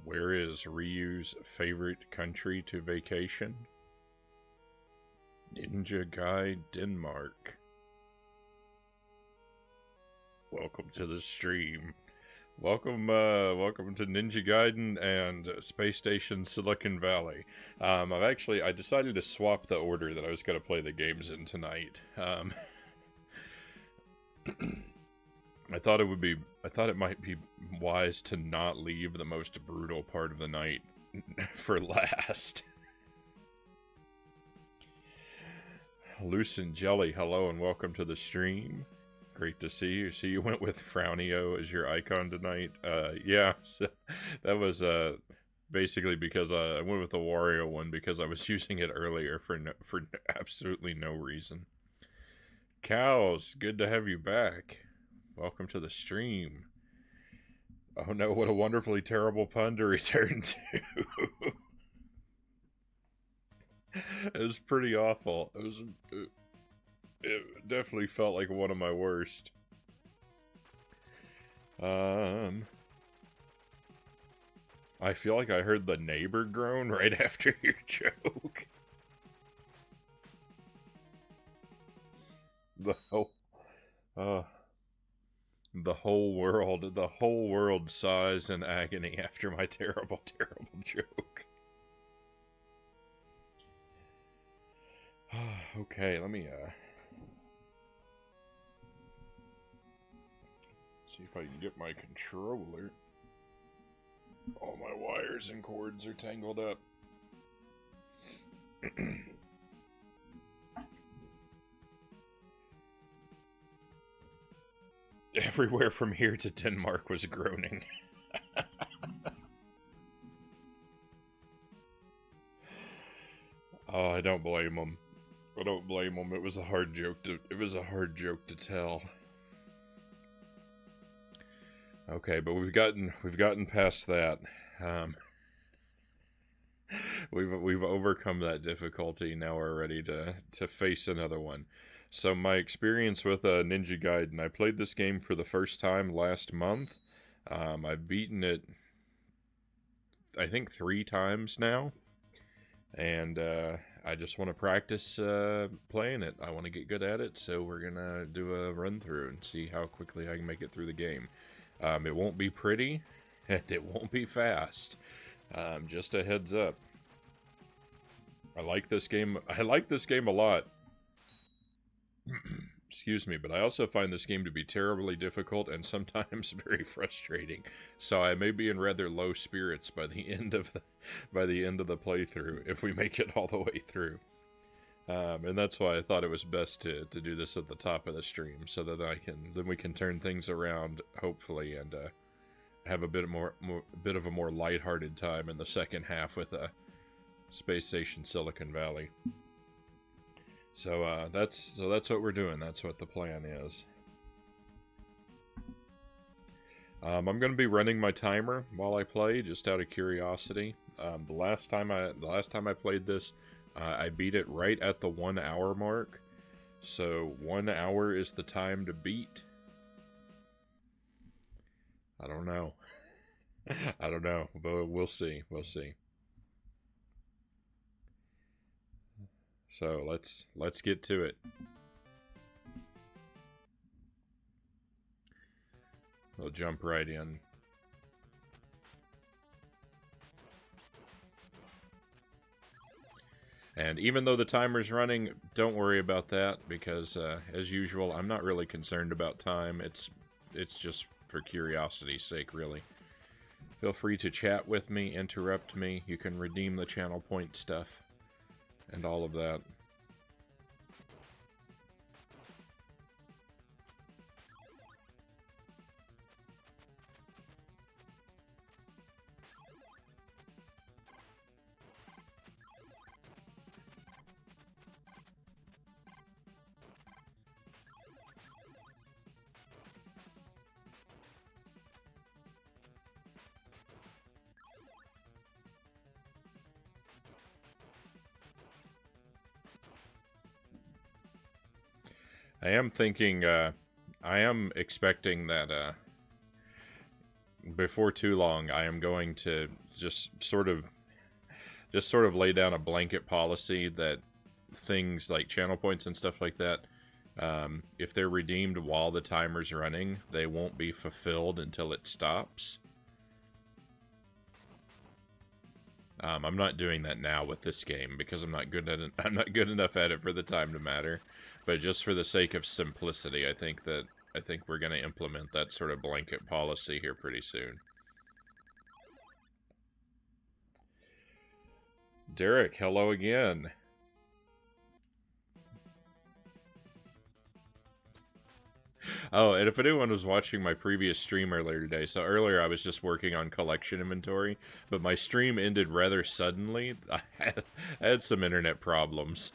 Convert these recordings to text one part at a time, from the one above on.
Where is Ryu's favorite country to vacation? Ninja Guide, Denmark. Welcome to the stream. Welcome to Ninja Gaiden and Space Station Silicon Valley. I decided to swap the order that I was going to play the games in tonight. I thought it might be wise to not leave the most brutal part of the night for last. Lucent Jelly, hello and welcome to the stream. Great to see you. See, you went with Frownie as your icon tonight. Yeah, so that was basically because I went with the Wario one because I was using it earlier for absolutely no reason. Cows, good to have you back. Welcome to the stream. Oh no, what a wonderfully terrible pun to return to. It was pretty awful. It definitely felt like one of my worst. I feel like I heard the neighbor groan right after your joke. The whole world sighs in agony after my terrible, terrible joke. Okay, let me see if I can get my controller. All my wires and cords are tangled up. Everywhere from here to Denmark was groaning. Oh, I don't blame them. I don't blame them. It was a hard joke to tell. Okay, but we've gotten past that. We've overcome that difficulty. Now we're ready to face another one. So my experience with Ninja Gaiden, I played this game for the first time last month. I've beaten it, I think, 3 times now. And I just want to practice playing it. I want to get good at it, so we're going to do a run-through and see how quickly I can make it through the game. It won't be pretty, and it won't be fast. Just a heads up. I like this game a lot. Excuse me, but I also find this game to be terribly difficult and sometimes very frustrating. So I may be in rather low spirits by the end of the playthrough if we make it all the way through. And that's why I thought it was best to do this at the top of the stream, so that then we can turn things around hopefully and have a bit of a more lighthearted time in the second half with Space Station Silicon Valley. So that's what we're doing. That's what the plan is. I'm going to be running my timer while I play, just out of curiosity. The last time I played this, I beat it right at the 1 hour mark. So 1 hour is the time to beat. I don't know. I don't know, but we'll see. We'll see. So let's get to it. We'll jump right in. And even though the timer's running, don't worry about that, because as usual, I'm not really concerned about time. It's just for curiosity's sake, really. Feel free to chat with me, interrupt me. You can redeem the channel point stuff and all of that. I am expecting that before too long, I am going to just sort of lay down a blanket policy that things like channel points and stuff like that, if they're redeemed while the timer's running, they won't be fulfilled until it stops. I'm not doing that now with this game because I'm not good at it. I'm not good enough at it for the time to matter. But just for the sake of simplicity, I think we're going to implement that sort of blanket policy here pretty soon. Derek, hello again. Oh, and if anyone was watching my previous stream earlier today, so earlier I was just working on collection inventory, but my stream ended rather suddenly. I had some internet problems.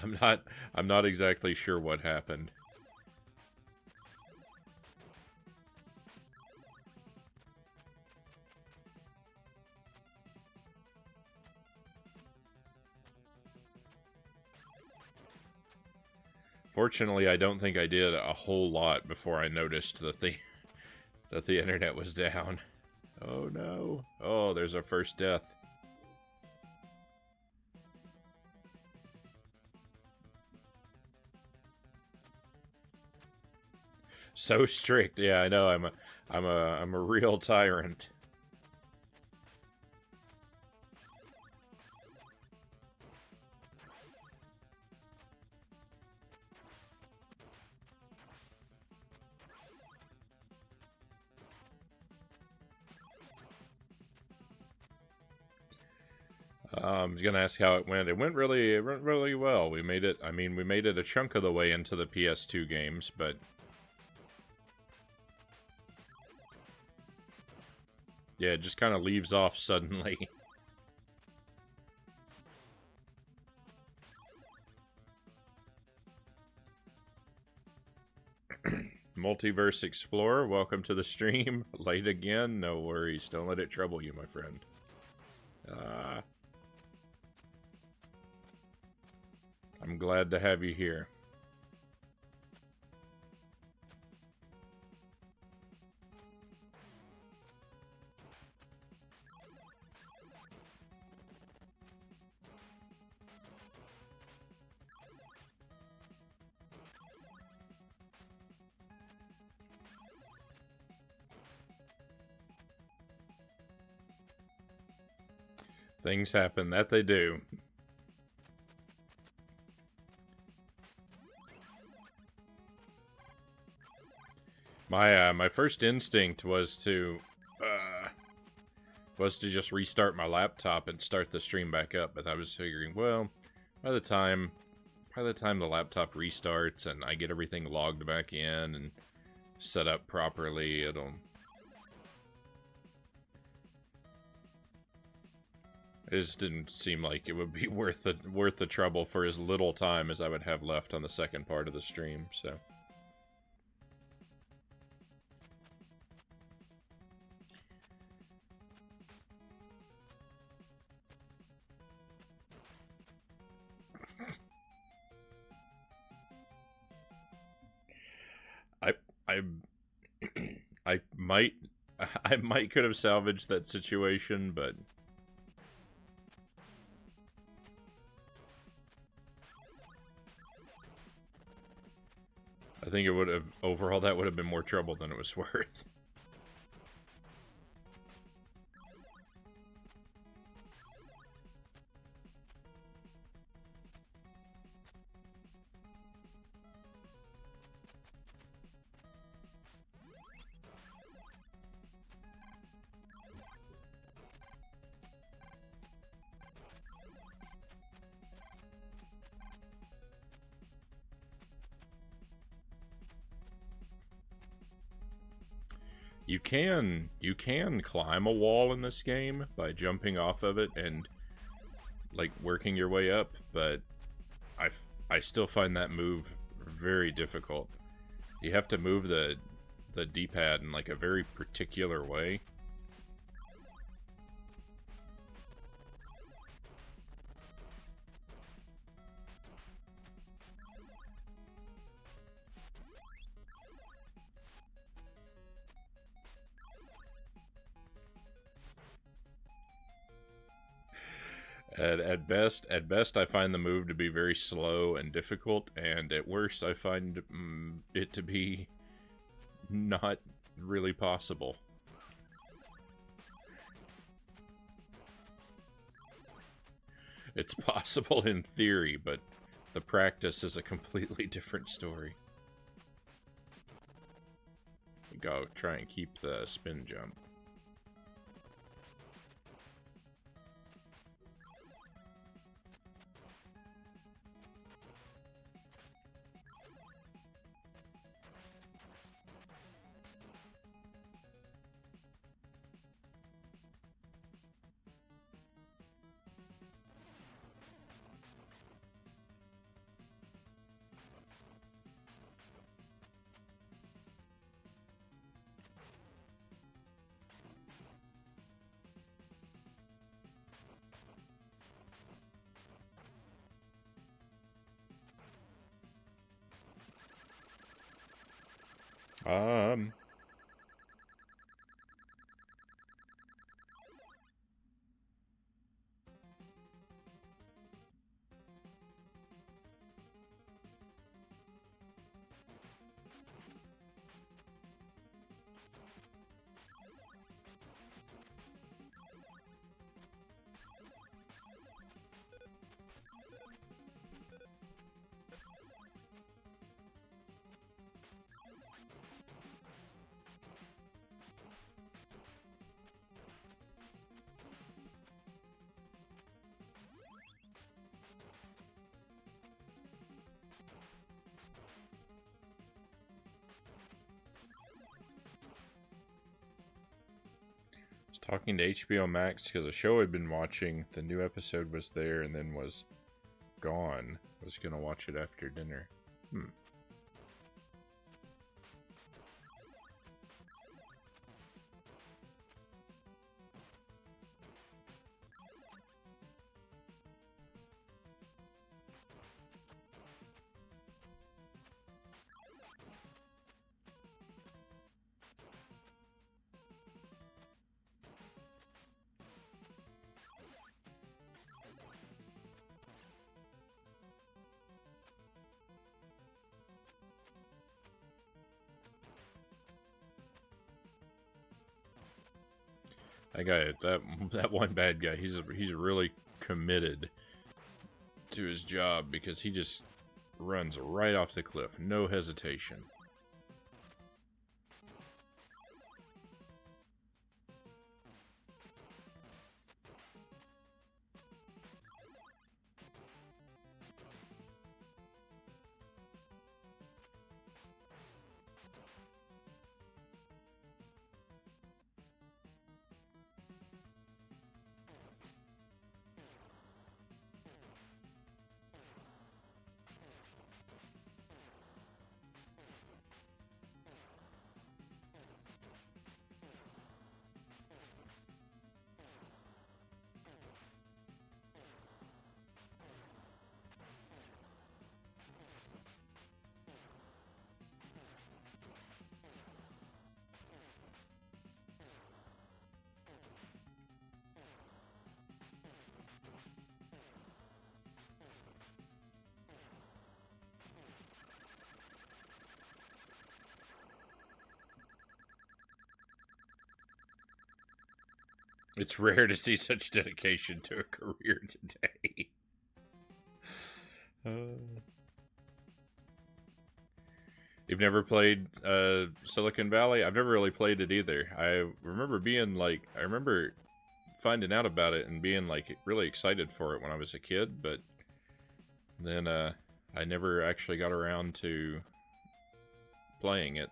I'm not exactly sure what happened. Fortunately, I don't think I did a whole lot before I noticed that the internet was down. Oh no. Oh, there's our first death. So strict. Yeah, I know. I'm a real tyrant. I was gonna ask how it went. It went really well. We made it. I mean, we made it a chunk of the way into the PS2 games, but yeah, it just kind of leaves off suddenly. Multiverse Explorer, welcome to the stream. Late again? No worries. Don't let it trouble you, my friend. I'm glad to have you here. Things happen, that they do. My first instinct was to just restart my laptop and start the stream back up, but I was figuring, well, by the time the laptop restarts and I get everything logged back in and set up properly, it just didn't seem like it would be worth the trouble for as little time as I would have left on the second part of the stream, so. I I might could have salvaged that situation, but I think it would have overall that would have been more trouble than it was worth. You can climb a wall in this game by jumping off of it and like working your way up, but I still find that move very difficult. You have to move the D-pad in like a very particular way. At best, I find the move to be very slow and difficult, and at worst, I find it to be not really possible. It's possible in theory, but the practice is a completely different story. Go try and keep the spin jump. Um, was talking to HBO Max because a show I'd been watching, the new episode was there and then was gone. I was gonna watch it after dinner. That one bad guy, he's really committed to his job because he just runs right off the cliff, no hesitation. It's rare to see such dedication to a career today. You've never played Silicon Valley? I've never really played it either. I remember finding out about it and being like really excited for it when I was a kid, but then I never actually got around to playing it.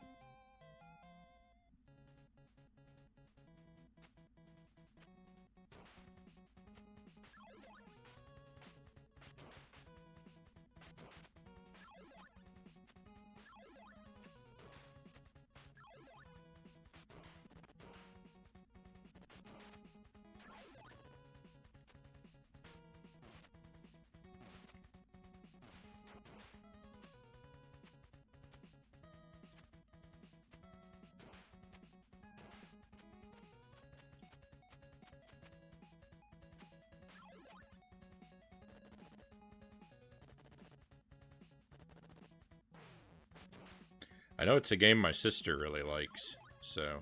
I know it's a game my sister really likes, so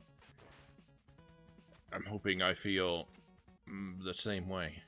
I'm hoping I feel the same way.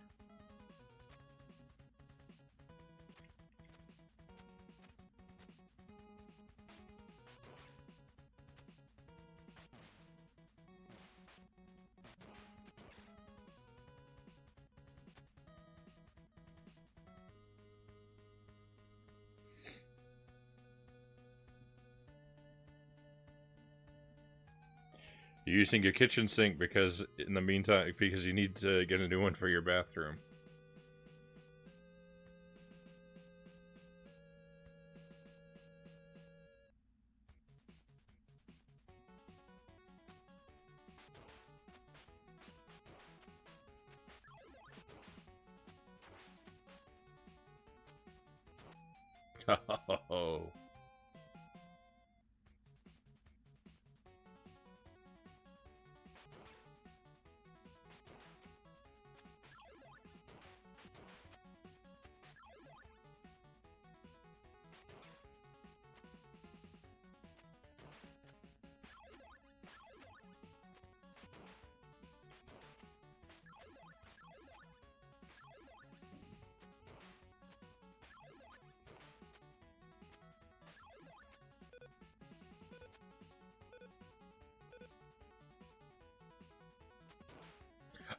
You're using your kitchen sink because, in the meantime, because you need to get a new one for your bathroom. Oh.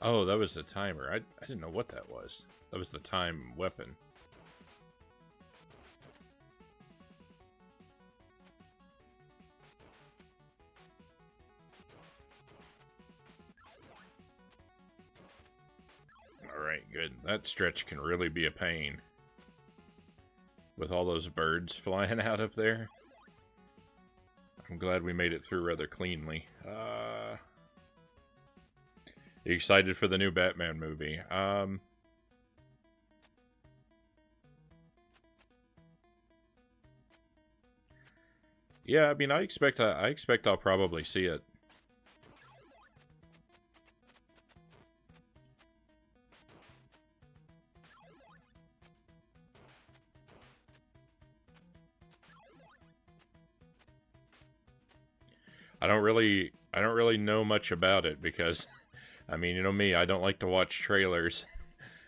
Oh, that was the timer. I didn't know what that was. That was the time weapon. Alright, good. That stretch can really be a pain. With all those birds flying out up there. I'm glad we made it through rather cleanly. You excited for the new Batman movie? Yeah, I mean, I expect I'll probably see it. I don't really know much about it because, I mean, you know me, I don't like to watch trailers,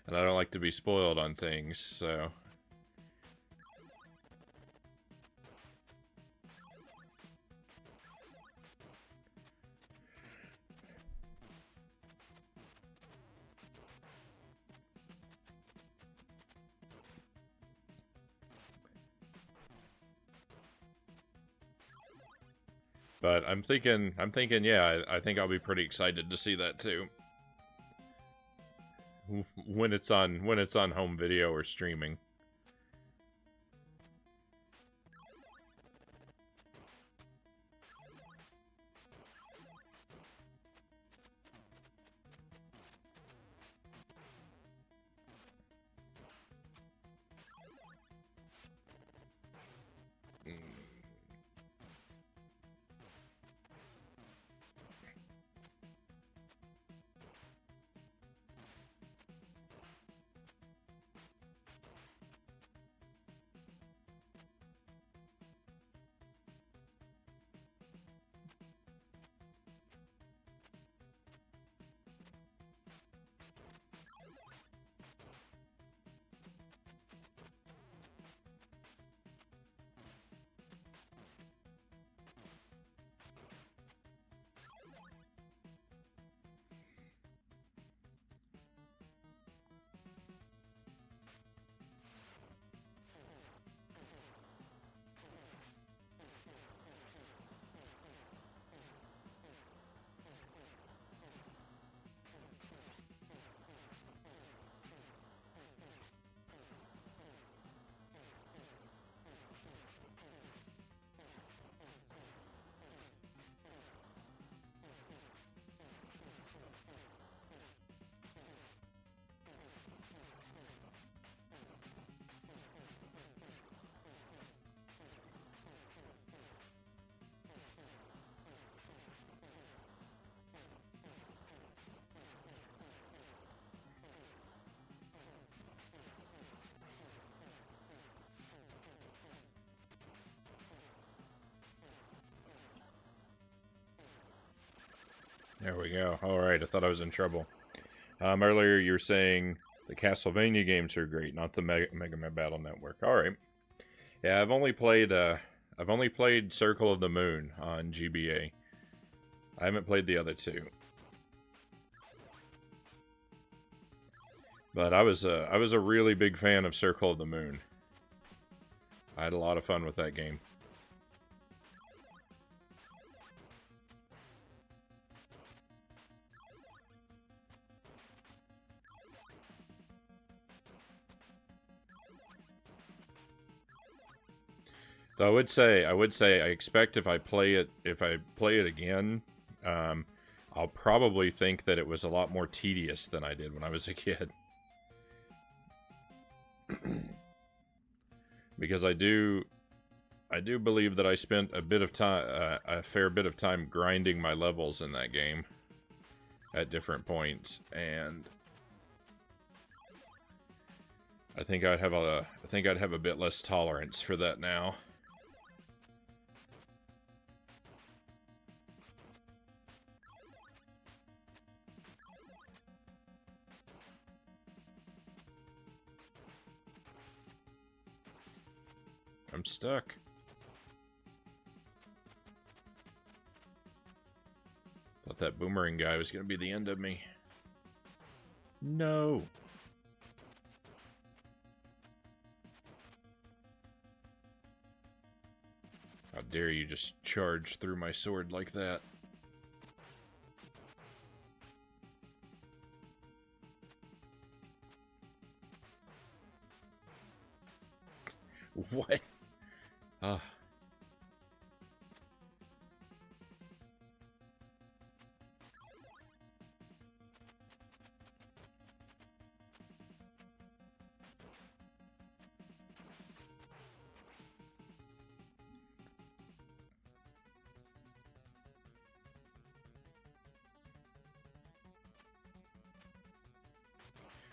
and I don't like to be spoiled on things, so. But I'm thinking, yeah, I think I'll be pretty excited to see that too. When it's on home video or streaming. There we go. Alright, I thought I was in trouble. Earlier you were saying the Castlevania games are great, not the Mega Man Battle Network. Alright. Yeah, I've only played Circle of the Moon on GBA. I haven't played the other two. But I was a really big fan of Circle of the Moon. I had a lot of fun with that game. Though I would say, I expect if I play it again, I'll probably think that it was a lot more tedious than I did when I was a kid. Because I do believe that I spent a fair bit of time grinding my levels in that game at different points, and I think I'd have a bit less tolerance for that now. I'm stuck. Thought that boomerang guy was going to be the end of me. No. How dare you just charge through my sword like that? What? Ah.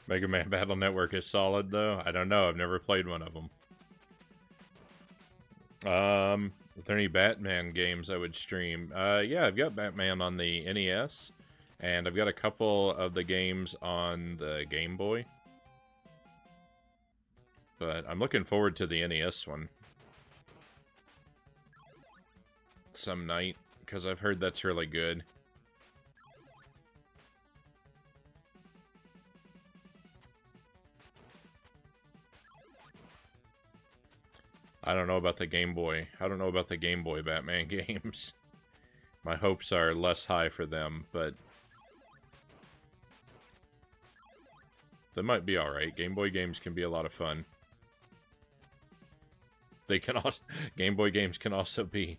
Mega Man Battle Network is solid, though. I don't know. I've never played one of them. Are there any Batman games I would stream? Yeah, I've got Batman on the NES, and I've got a couple of the games on the Game Boy. But I'm looking forward to the NES one some night, because I've heard that's really good. I don't know about the Game Boy. I don't know about the Game Boy Batman games. My hopes are less high for them, but they might be alright. Game Boy games can be a lot of fun. They can also, Game Boy games can also be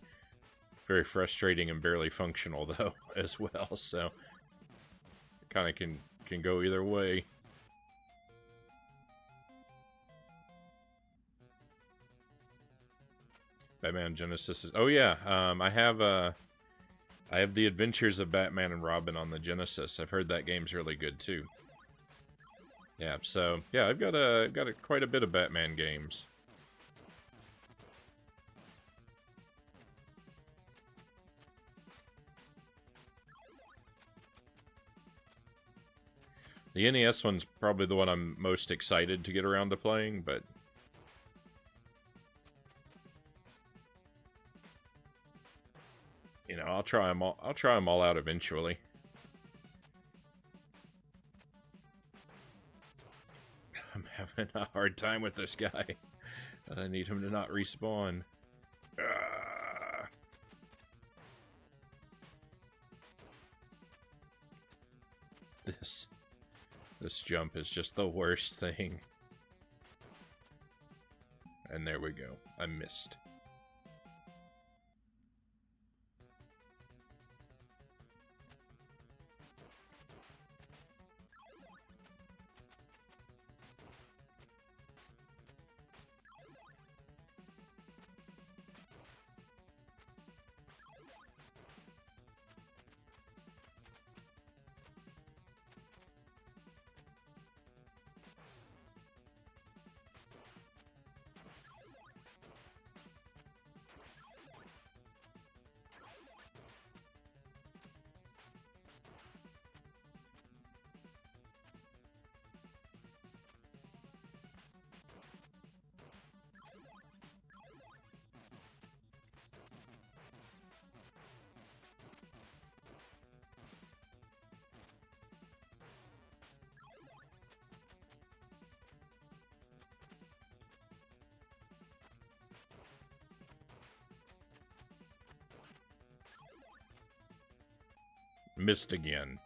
very frustrating and barely functional, though, as well, so kind of can go either way. Batman Genesis is... Oh, yeah. I have The Adventures of Batman and Robin on the Genesis. I've heard that game's really good, too. Yeah, so... Yeah, I've got quite a bit of Batman games. The NES one's probably the one I'm most excited to get around to playing, but... You know, I'll try them all out eventually. I'm having a hard time with this guy. I need him to not respawn. This jump is just the worst thing. And there we go. I missed. Missed again.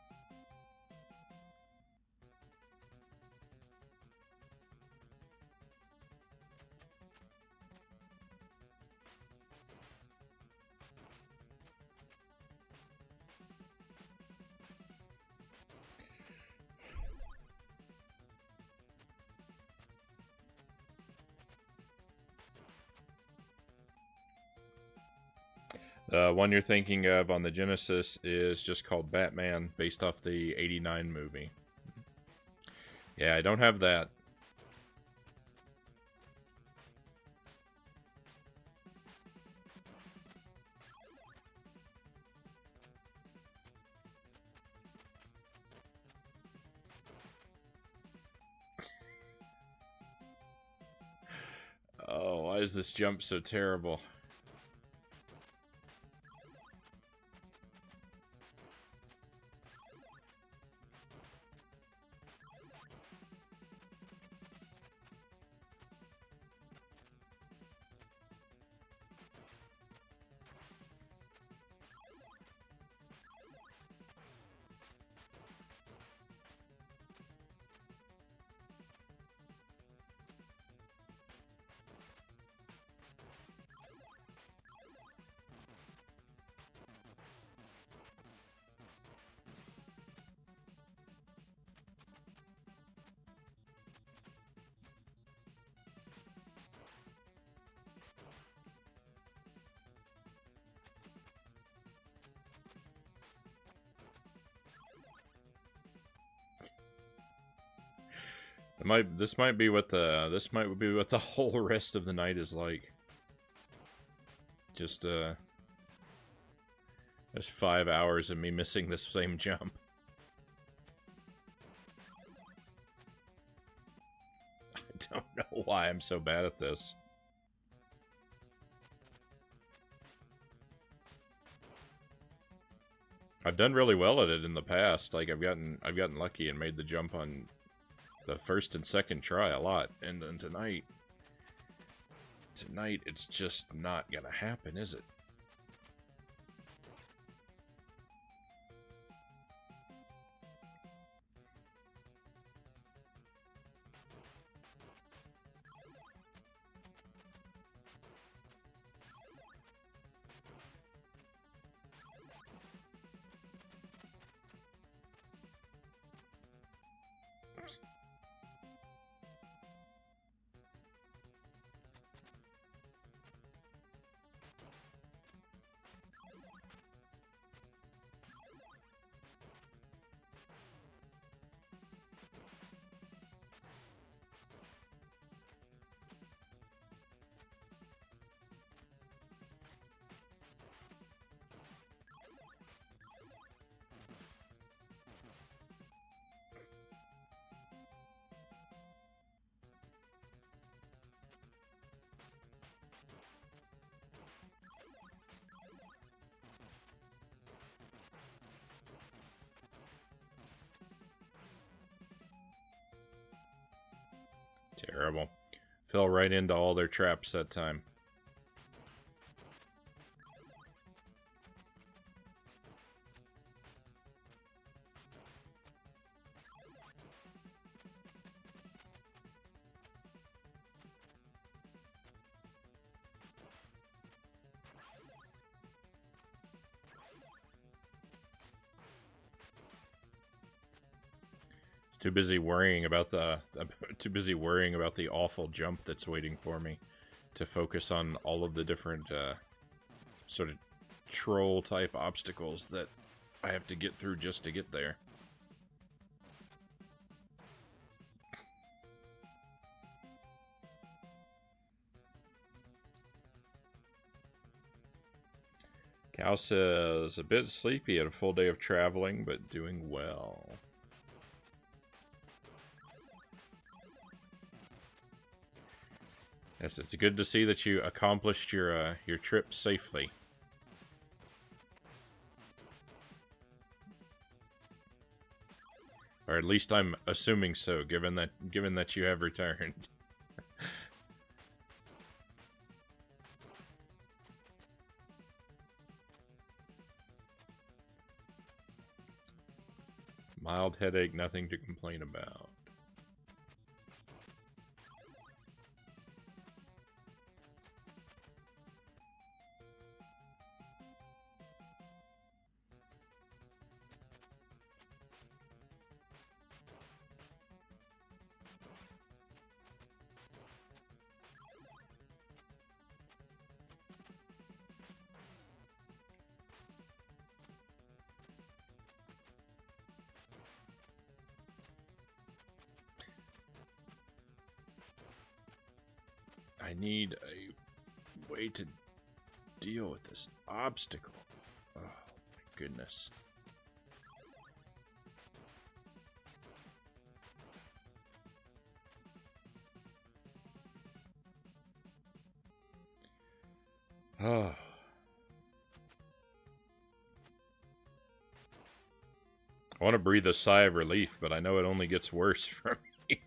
The one you're thinking of on the Genesis is just called Batman, based off the '89 movie. Yeah, I don't have that. Oh, why is this jump so terrible? This might be what the whole rest of the night is like. Just 5 hours of me missing this same jump. I don't know why I'm so bad at this. I've done really well at it in the past. Like I've gotten lucky and made the jump on the first and second try a lot, and then tonight it's just not gonna happen, is it? Terrible. Fell right into all their traps that time. Too busy worrying about the awful jump that's waiting for me to focus on all of the different sort of troll type obstacles that I have to get through just to get there. Cal says, a bit sleepy, had a full day of traveling, but doing well. Yes, it's good to see that you accomplished your trip safely. Or at least I'm assuming so, given that you have returned. Mild headache, nothing to complain about. I need a way to deal with this obstacle. Oh, my goodness. Oh. I want to breathe a sigh of relief, but I know it only gets worse from here.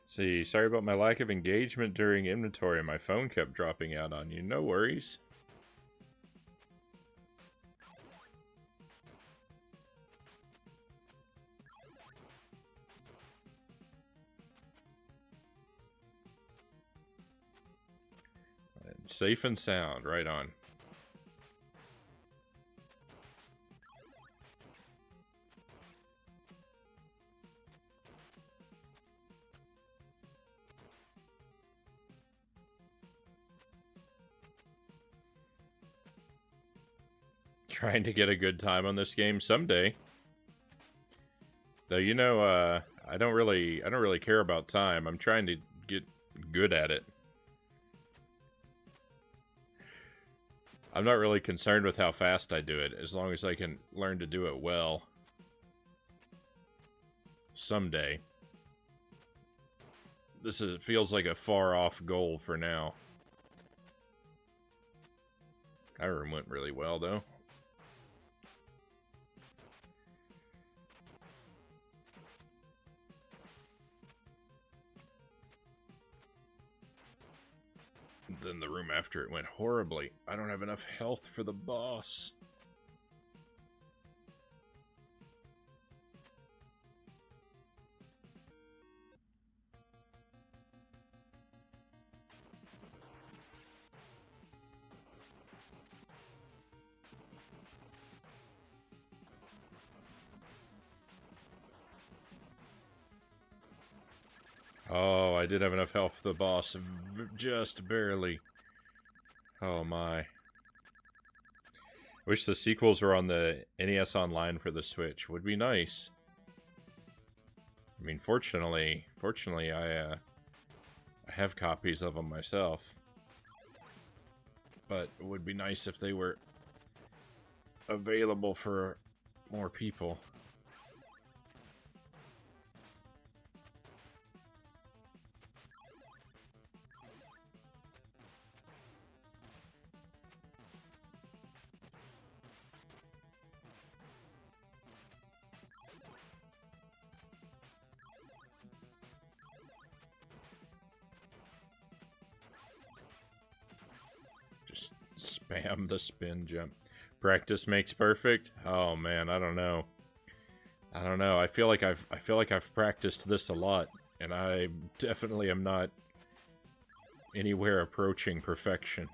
See, sorry about my lack of engagement during inventory. My phone kept dropping out on you. No worries. Safe and sound, right on. Trying to get a good time on this game someday. Though, you know, I don't really care about time. I'm trying to get good at it. I'm not really concerned with how fast I do it, as long as I can learn to do it well. Someday. Feels like a far-off goal for now. That room went really well, though. Then the room after it went horribly. I don't have enough health for the boss. Oh, I did have enough health for the boss. Just barely. Oh my. Wish the sequels were on the NES Online for the Switch. Would be nice. I mean, fortunately, I have copies of them myself. But it would be nice if they were available for more people. Spam the spin jump. Practice makes perfect. Oh man, I don't know. I feel like I've practiced this a lot, and I definitely am not anywhere approaching perfection.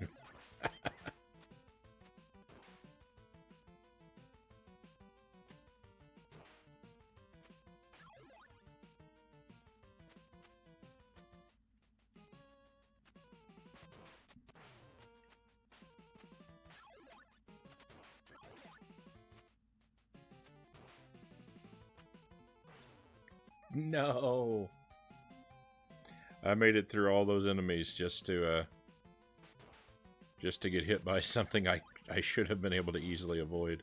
No. I made it through all those enemies just to get hit by something I should have been able to easily avoid.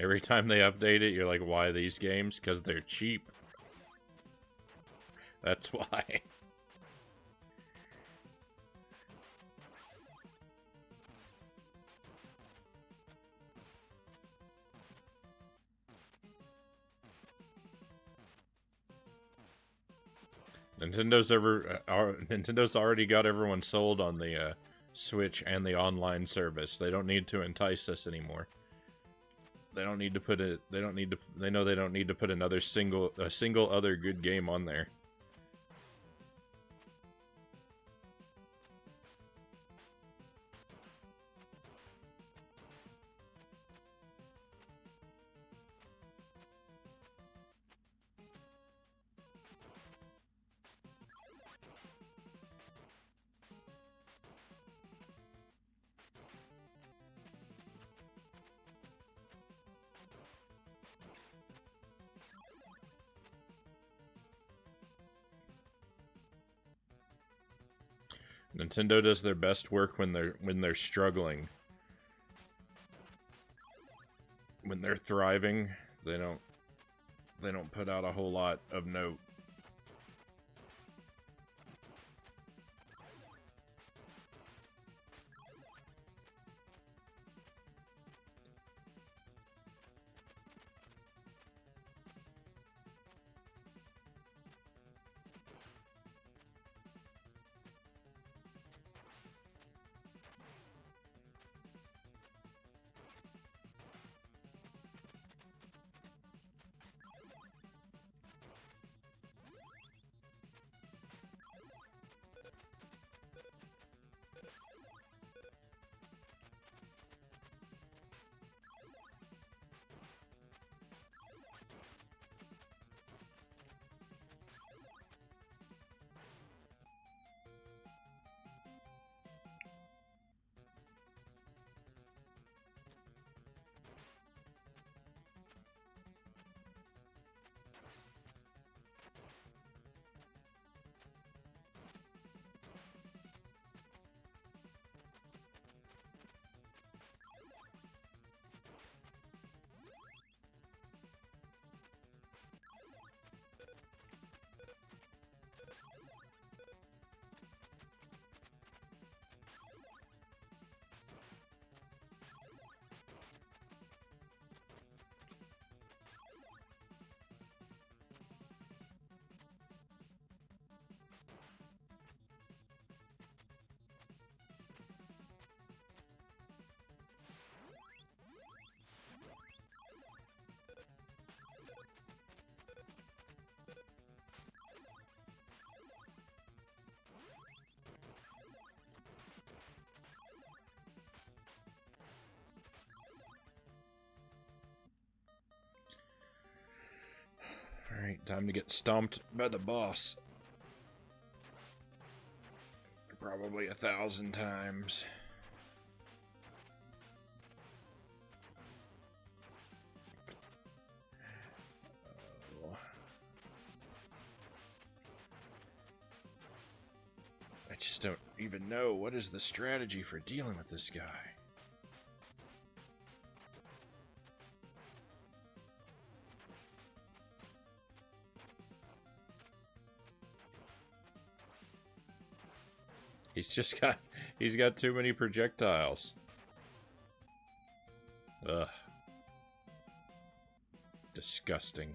Every time they update it, you're like, why these games? Because they're cheap. That's why. Nintendo's already got everyone sold on the Switch and the online service. They don't need to entice us anymore. They don't need to put it. They don't need to. They know they don't need to put a single other good game on there. Nintendo does their best work when they're struggling. When they're thriving, they don't put out a whole lot of note. Alright, time to get stomped by the boss. Probably 1,000 times. Oh. I just don't even know what is the strategy for dealing with this guy. He's got too many projectiles. Ugh. Disgusting.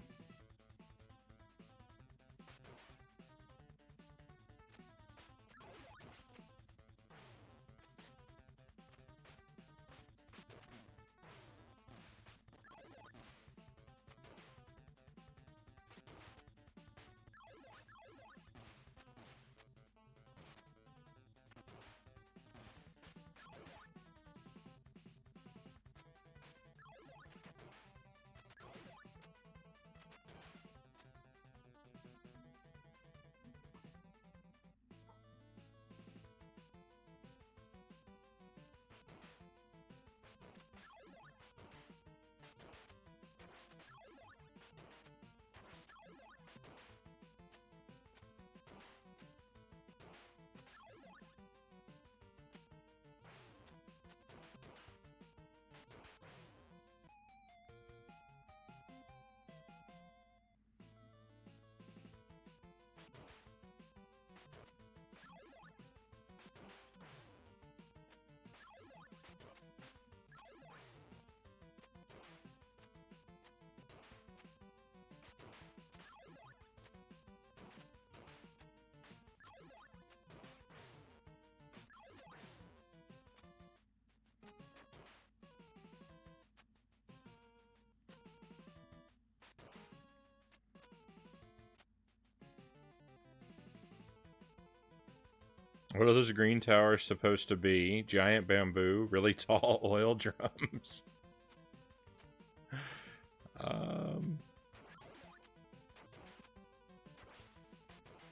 What are those green towers supposed to be? Giant bamboo, really tall oil drums.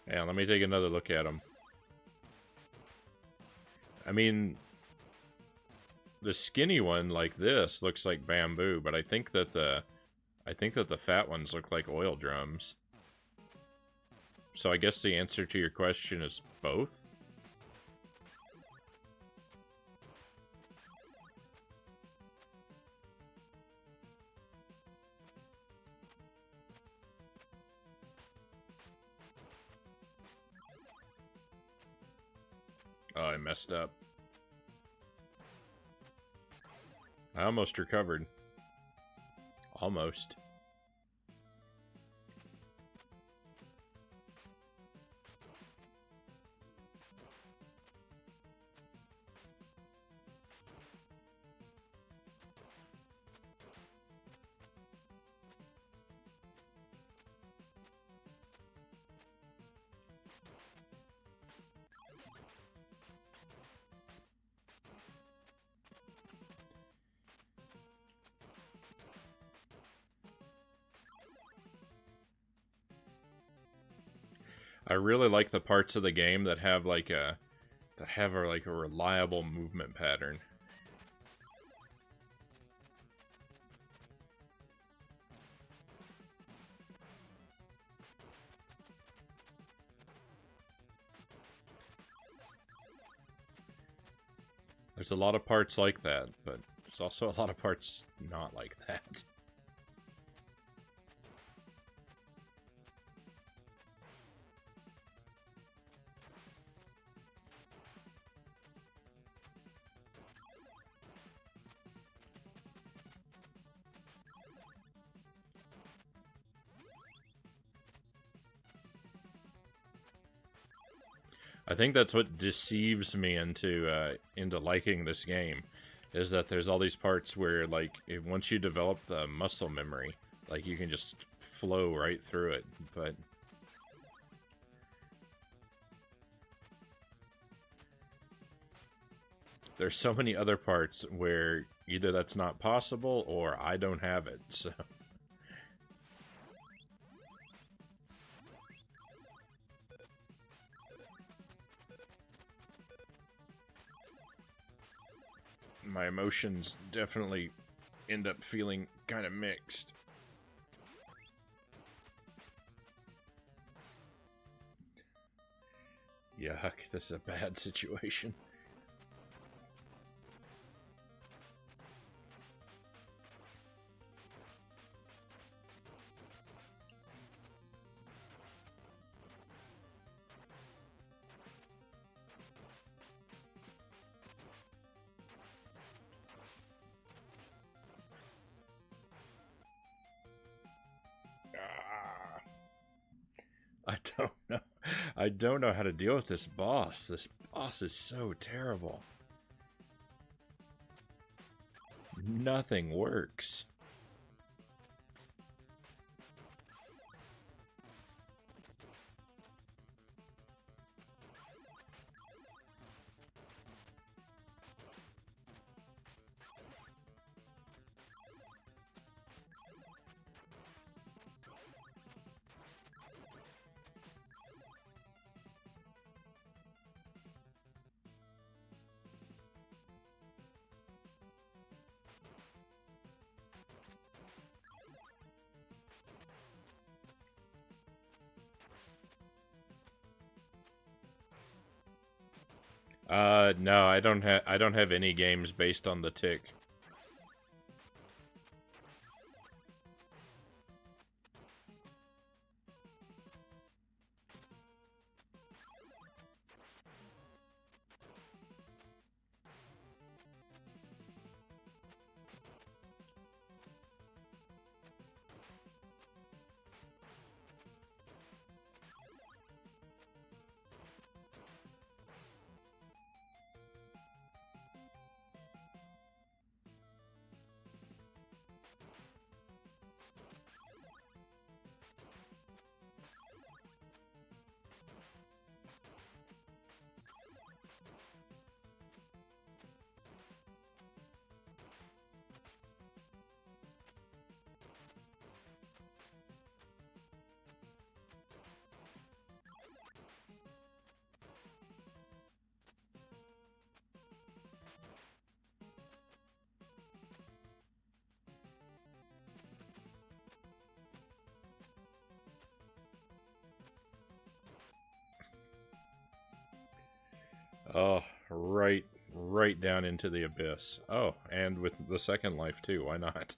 Yeah, let me take another look at them. I mean, the skinny one like this looks like bamboo, but I think that the fat ones look like oil drums. So I guess the answer to your question is both. Oh, I messed up. I almost recovered. Almost. I really like the parts of the game that have like a reliable movement pattern. There's a lot of parts like that, but there's also a lot of parts not like that. I think that's what deceives me into liking this game, is that there's all these parts where, like, once you develop the muscle memory, like, you can just flow right through it, but there's so many other parts where either that's not possible or I don't have it, so... My emotions definitely end up feeling kind of mixed. Yuck, this is a bad situation. I don't know. I don't know how to deal with this boss. This boss is so terrible. Nothing works. No, I don't have any games based on the tick. Oh, right down into the abyss. Oh, and with the second life too, why not?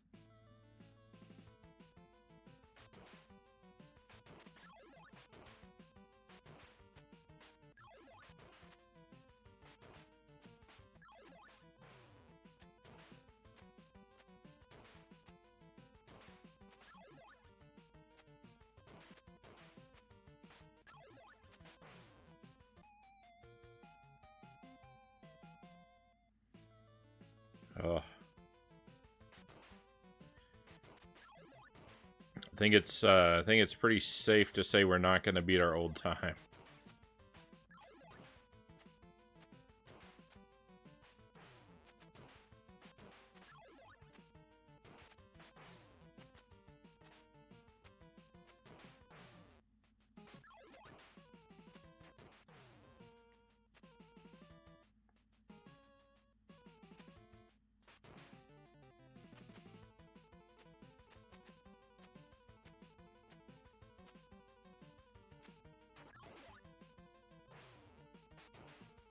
Oh. I think it's pretty safe to say we're not going to beat our old time.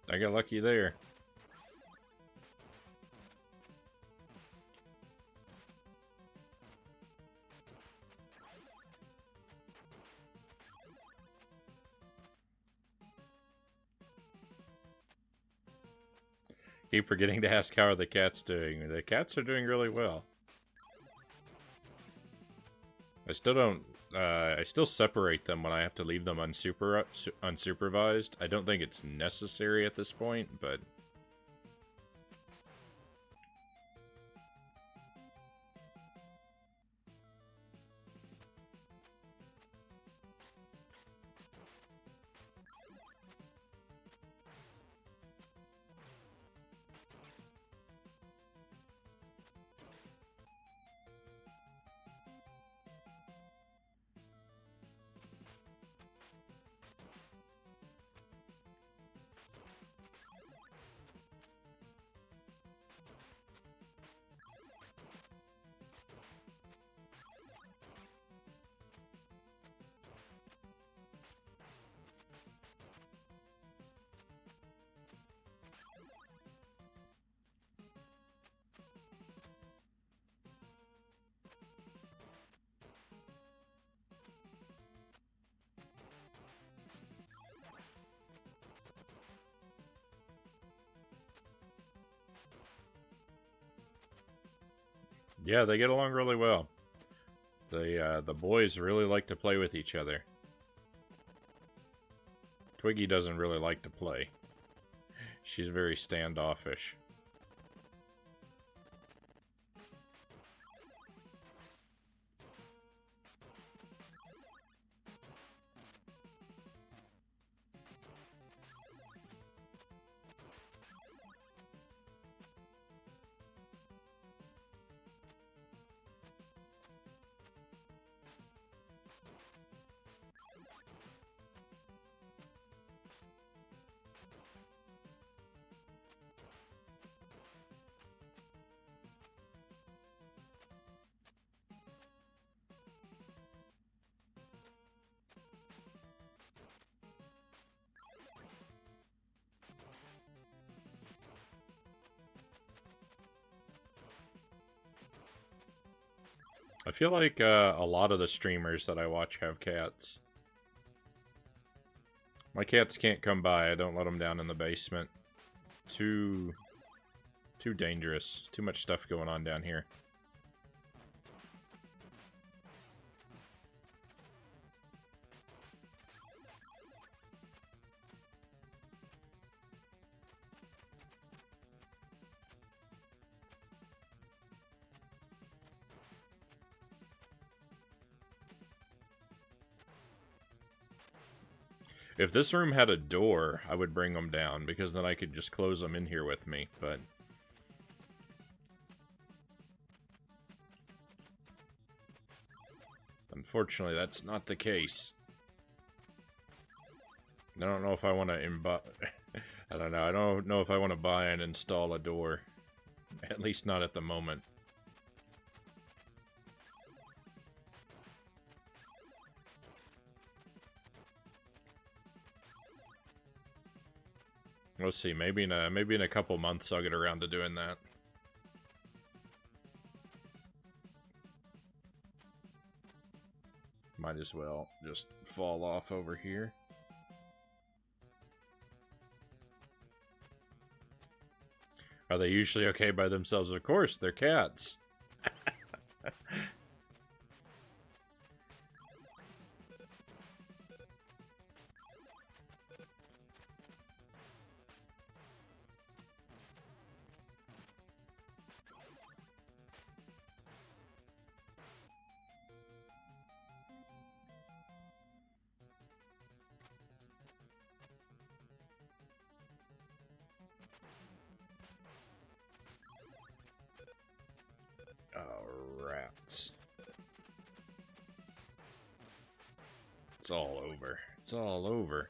I got lucky there. Keep forgetting to ask how are the cats doing. The cats are doing really well. I still don't. I still separate them when I have to leave them unsupervised. I don't think it's necessary at this point, but yeah, they get along really well. The boys really like to play with each other. Twiggy doesn't really like to play. She's very standoffish. I feel like a lot of the streamers that I watch have cats. My cats can't come by. I don't let them down in the basement. Too dangerous. Too much stuff going on down here. If this room had a door, I would bring them down, because then I could just close them in here with me, but... unfortunately, that's not the case. I don't know if I want to I don't know. I don't know if I want to buy and install a door. At least not at the moment. We'll see. Maybe in a couple months I'll get around to doing that. Might as well just fall off over here. Are they usually okay by themselves? Of course, they're cats. Oh, rats. It's all over. It's all over.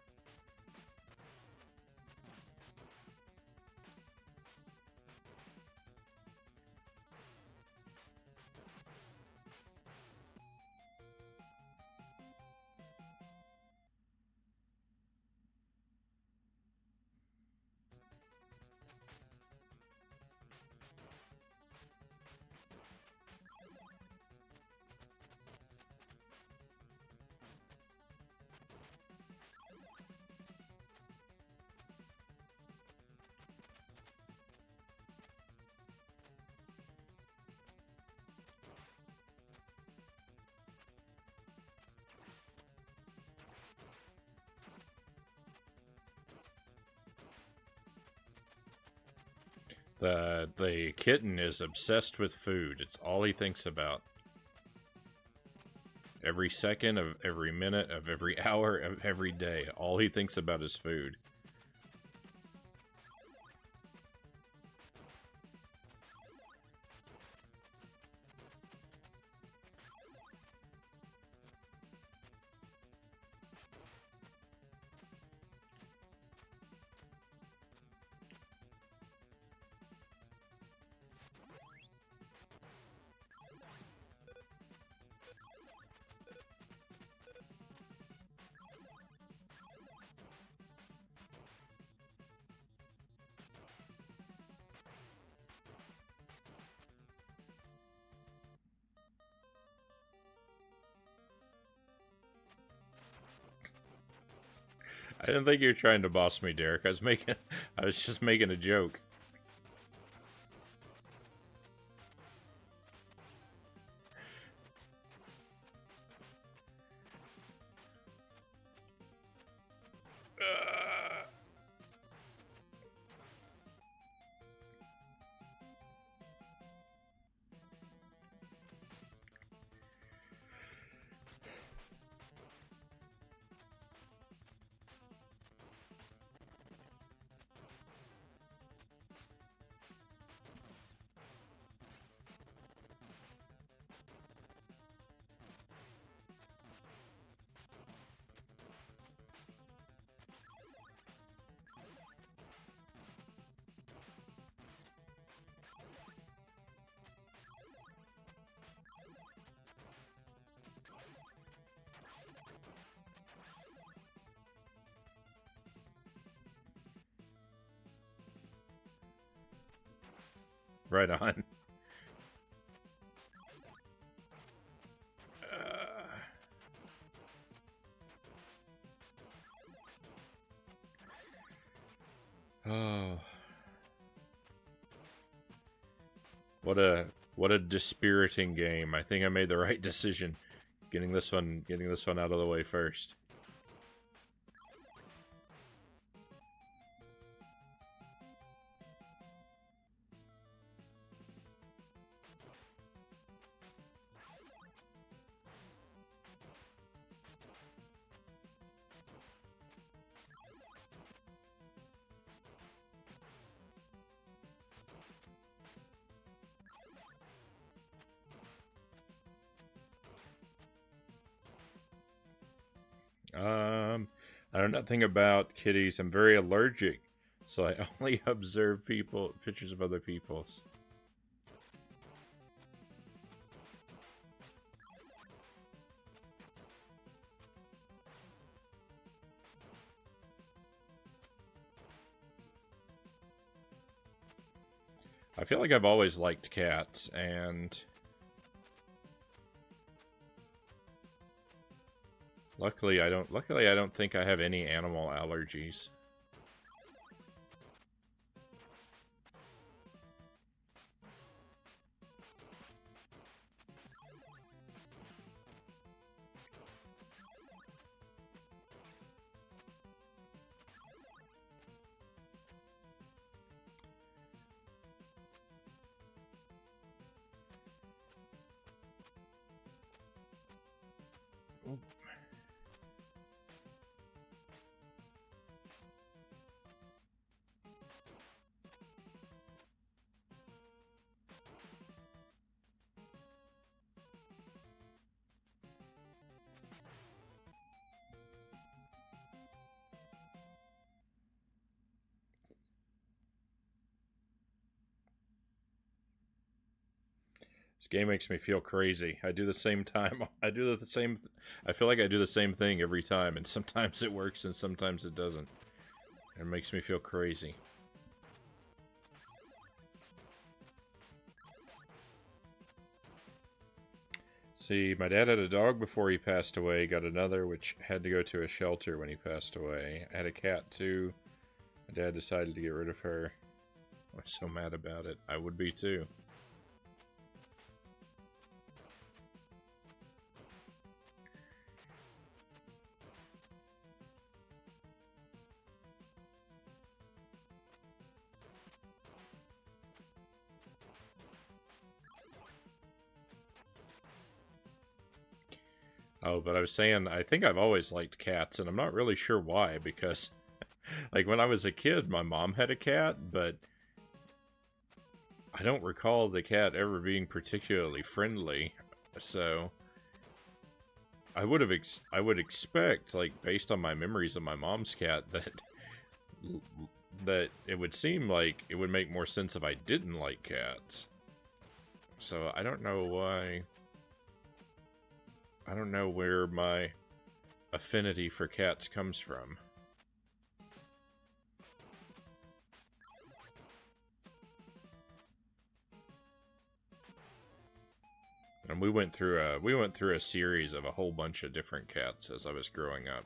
The kitten is obsessed with food. It's all he thinks about. Every second of every minute of every hour of every day, all he thinks about is food. I didn't think you were trying to boss me, Derek. I was just making a joke. Right on. Oh. What a dispiriting game. I think I made the right decision getting this one out of the way first. I know nothing about kitties. I'm very allergic, so I only observe pictures of other people's. I feel like I've always liked cats, and luckily I don't think I have any animal allergies. This game makes me feel crazy. I do the same time. I do the same. I feel like I do the same thing every time, and sometimes it works and sometimes it doesn't. It makes me feel crazy. See, my dad had a dog before he passed away. Got another, which had to go to a shelter when he passed away. I had a cat too. My dad decided to get rid of her. I was so mad about it. I would be too. Oh, but I was saying, I think I've always liked cats, and I'm not really sure why, because, like, when I was a kid, my mom had a cat, but I don't recall the cat ever being particularly friendly, so I would expect, like, based on my memories of my mom's cat, that it would seem like it would make more sense if I didn't like cats. So I don't know why. I don't know where my affinity for cats comes from. And we went through a series of a whole bunch of different cats as I was growing up.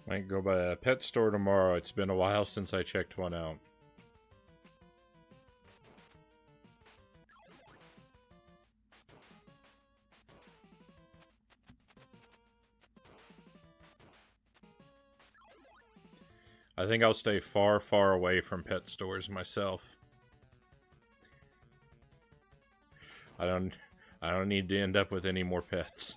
Might go by a pet store tomorrow. It's been a while since I checked one out. I think I'll stay far, far away from pet stores myself. I I don't need to end up with any more pets.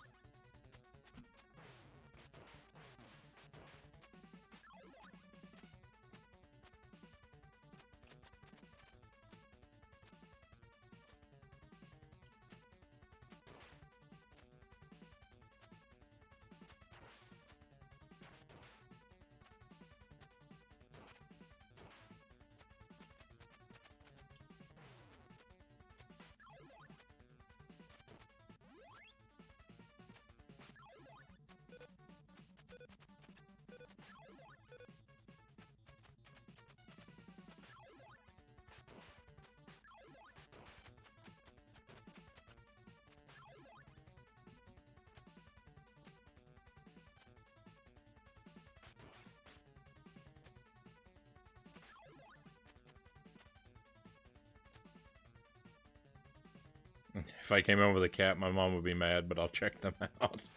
If I came home with a cat, my mom would be mad, but I'll check them out.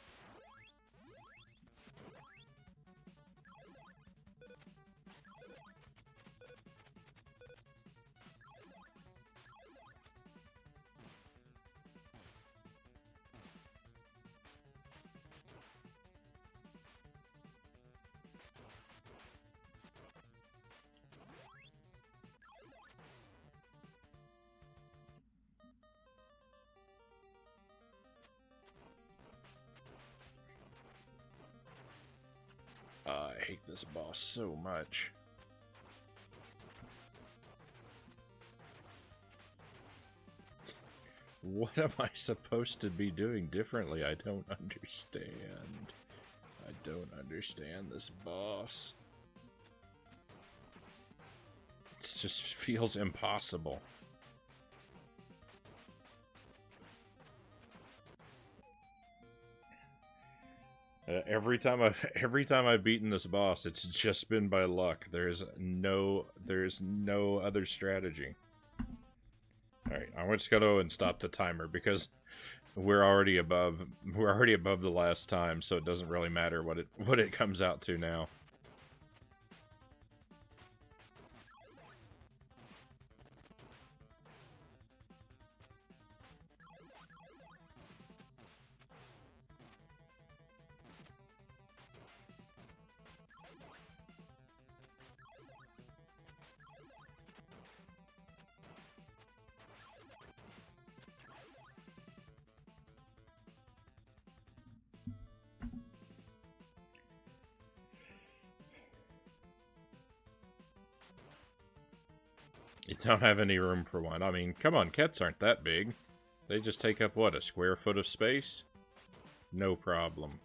I hate this boss so much. What am I supposed to be doing differently? I don't understand. I don't understand this boss. It just feels impossible. Every time I've beaten this boss, it's just been by luck. There's no other strategy. All right, I'm just gonna go and stop the timer because we're already above the last time, so it doesn't really matter what it comes out to now. You don't have any room for one. I mean, come on, cats aren't that big. They just take up, what, a square foot of space? No problem.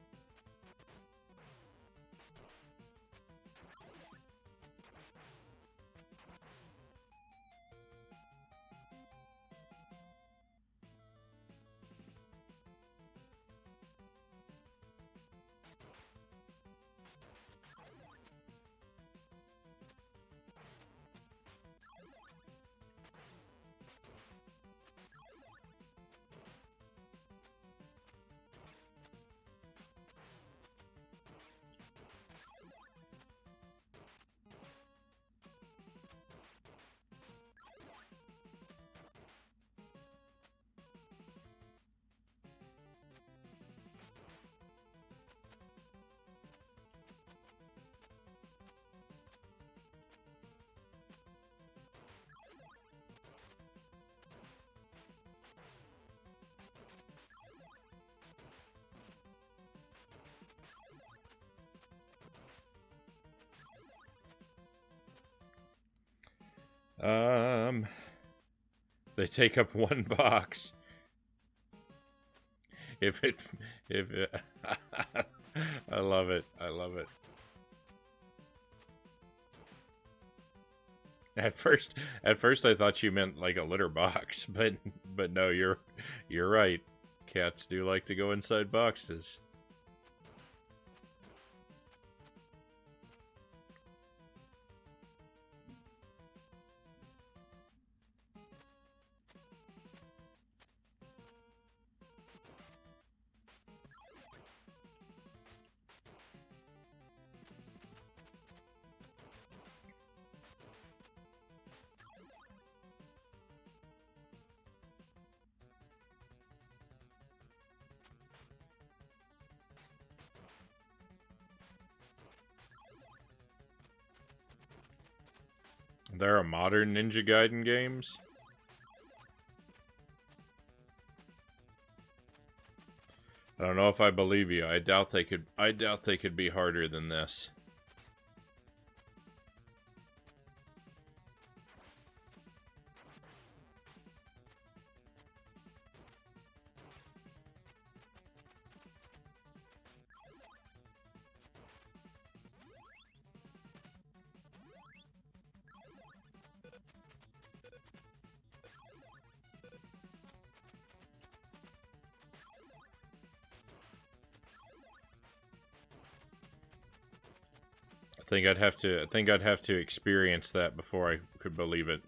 They take up one box. If it, I love it. I love it. At first I thought you meant like a litter box, but no, you're right. Cats do like to go inside boxes. There are modern Ninja Gaiden games? I don't know if I believe you. I doubt they could be harder than this. I think I'd have to experience that before I could believe it.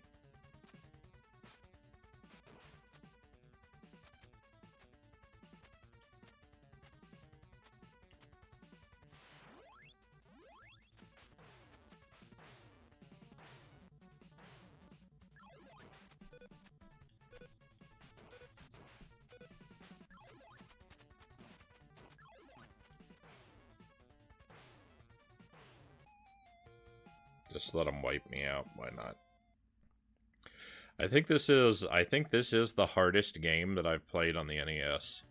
Just let them wipe me out. Why not? I think this is the hardest game that I've played on the NES.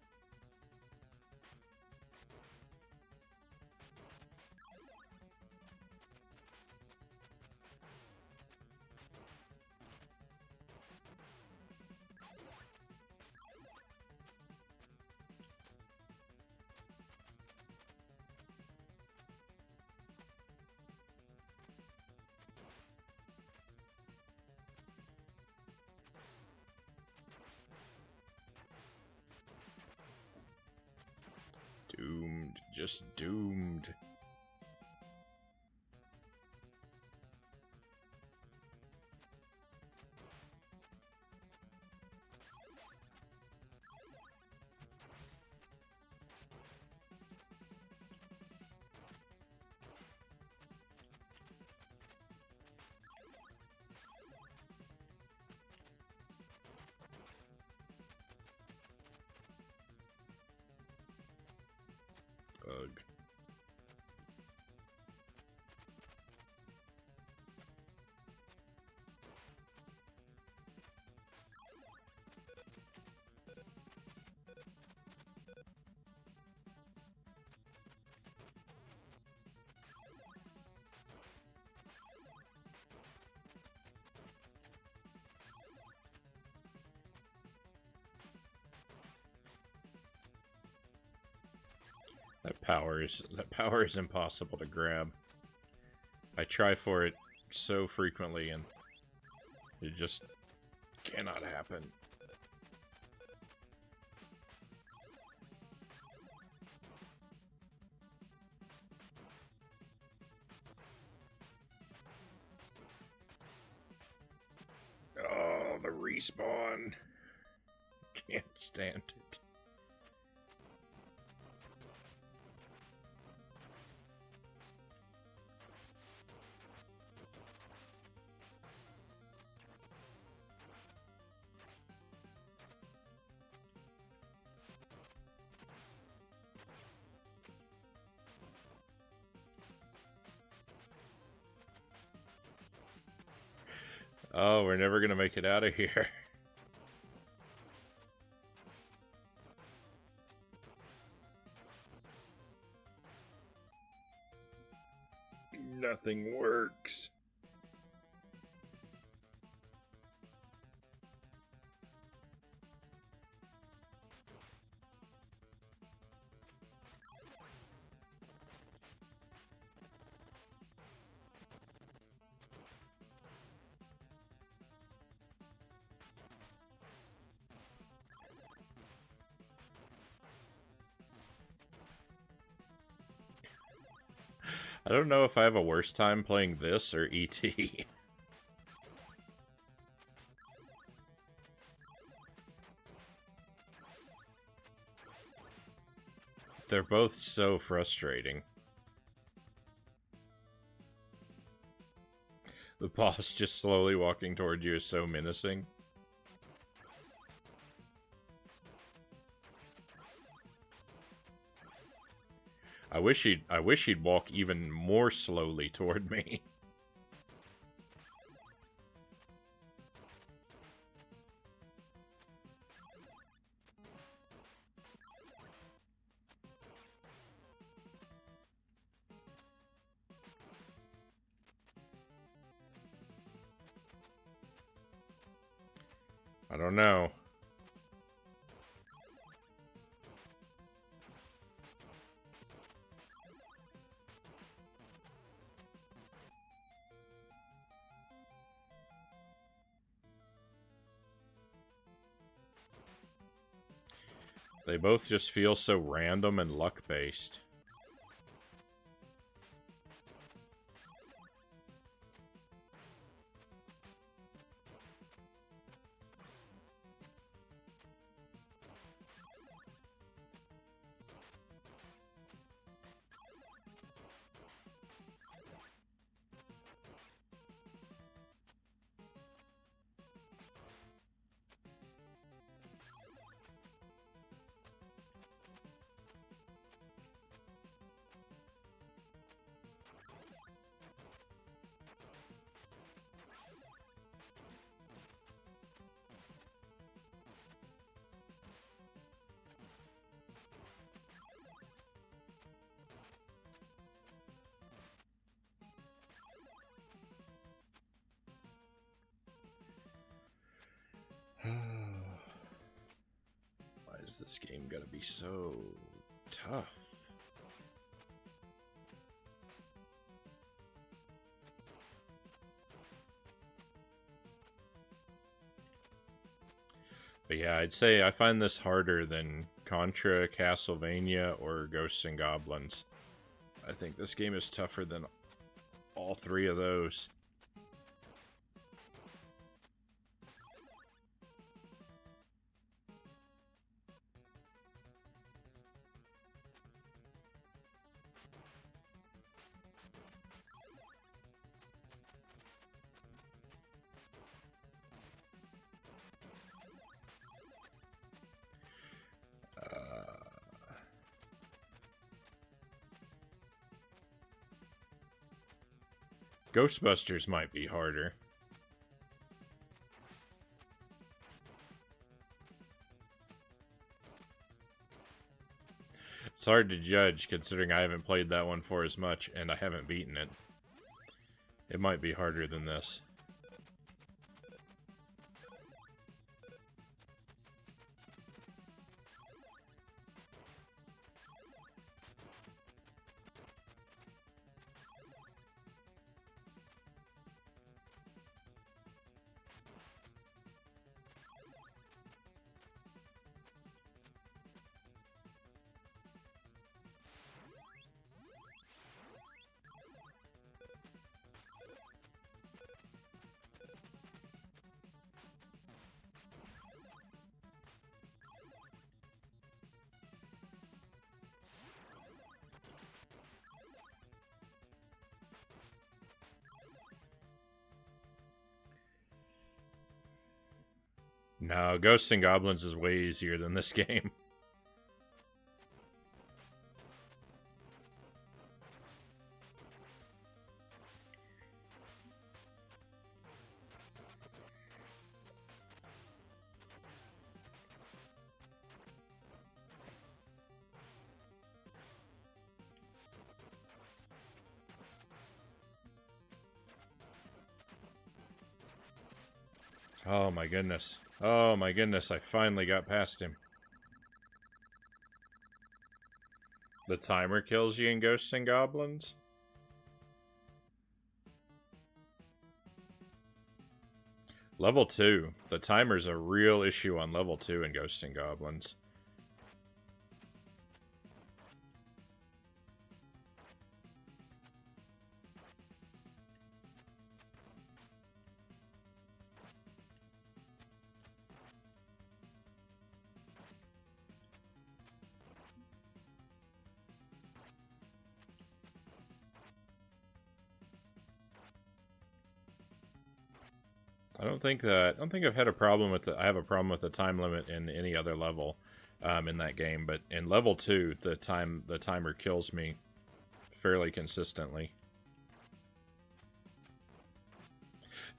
Doomed. Just doomed. Ugh. That power is impossible to grab. I try for it so frequently and it just cannot happen. Oh, the respawn. Can't stand it. Oh, we're never gonna make it out of here. Nothing works. I don't know if I have a worse time playing this or E.T. They're both so frustrating. The boss just slowly walking toward you is so menacing. I wish he'd walk even more slowly toward me. I don't know. They both just feel so random and luck-based. Why is this game gotta be so tough? But yeah, I'd say I find this harder than Contra, Castlevania, or Ghosts and Goblins. I think this game is tougher than all three of those. Ghostbusters might be harder. It's hard to judge, considering I haven't played that one for as much, and I haven't beaten it. It might be harder than this. No, Ghosts and Goblins is way easier than this game. Oh my goodness. Oh my goodness, I finally got past him. The timer kills you in Ghosts and Goblins? Level 2. The timer's a real issue on level 2 in Ghosts and Goblins. I don't think I've had a problem with I have a problem with the time limit in any other level in that game, but in level 2, the timer kills me fairly consistently.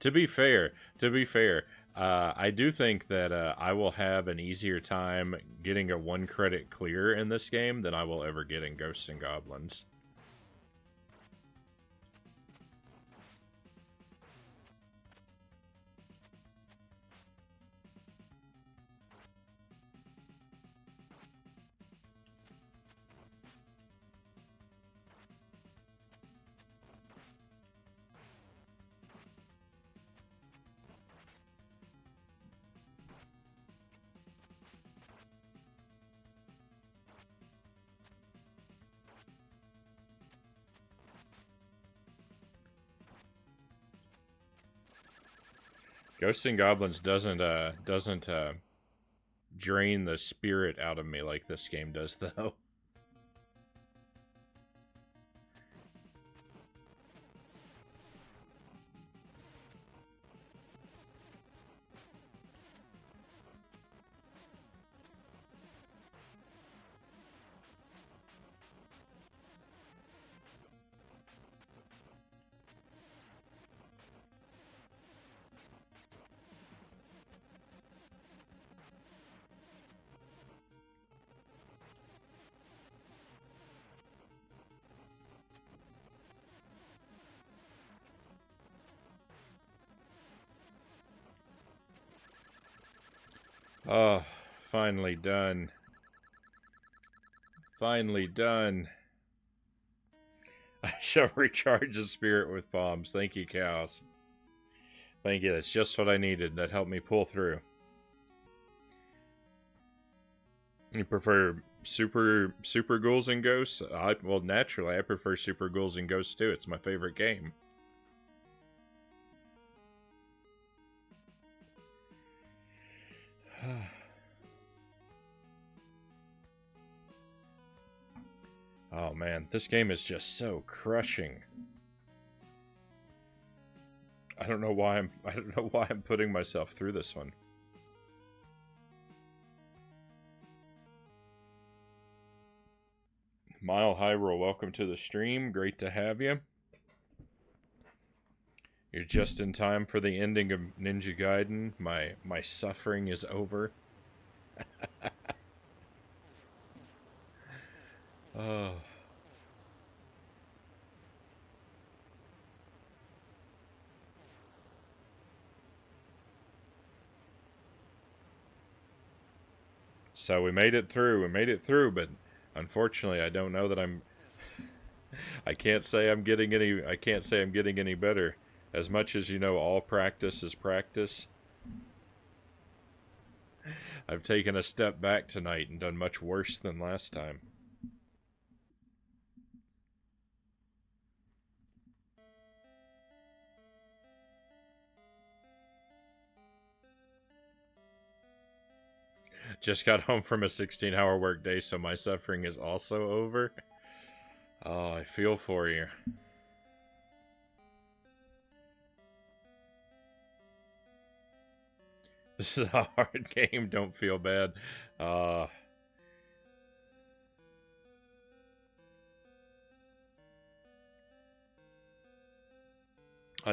To be fair, I do think that I will have an easier time getting a 1 credit clear in this game than I will ever get in Ghosts and Goblins. Ghosts and Goblins doesn't drain the spirit out of me like this game does, though. Oh, finally done. Finally done. I shall recharge the spirit with bombs. Thank you, cows. Thank you. That's just what I needed. That helped me pull through. You prefer super ghouls and ghosts? Well, naturally, I prefer super ghouls and ghosts too. It's my favorite game. Oh man, this game is just so crushing. I don't know why I'm putting myself through this one. Mile Hyrule, welcome to the stream. Great to have you. You're just in time for the ending of Ninja Gaiden. My suffering is over. Oh. So we made it through, but unfortunately I don't know that I can't say I'm getting any better. As much as, you know, all practice is practice. I've taken a step back tonight and done much worse than last time. Just got home from a 16-hour workday, so my suffering is also over. Oh, I feel for you. This is a hard game, don't feel bad. I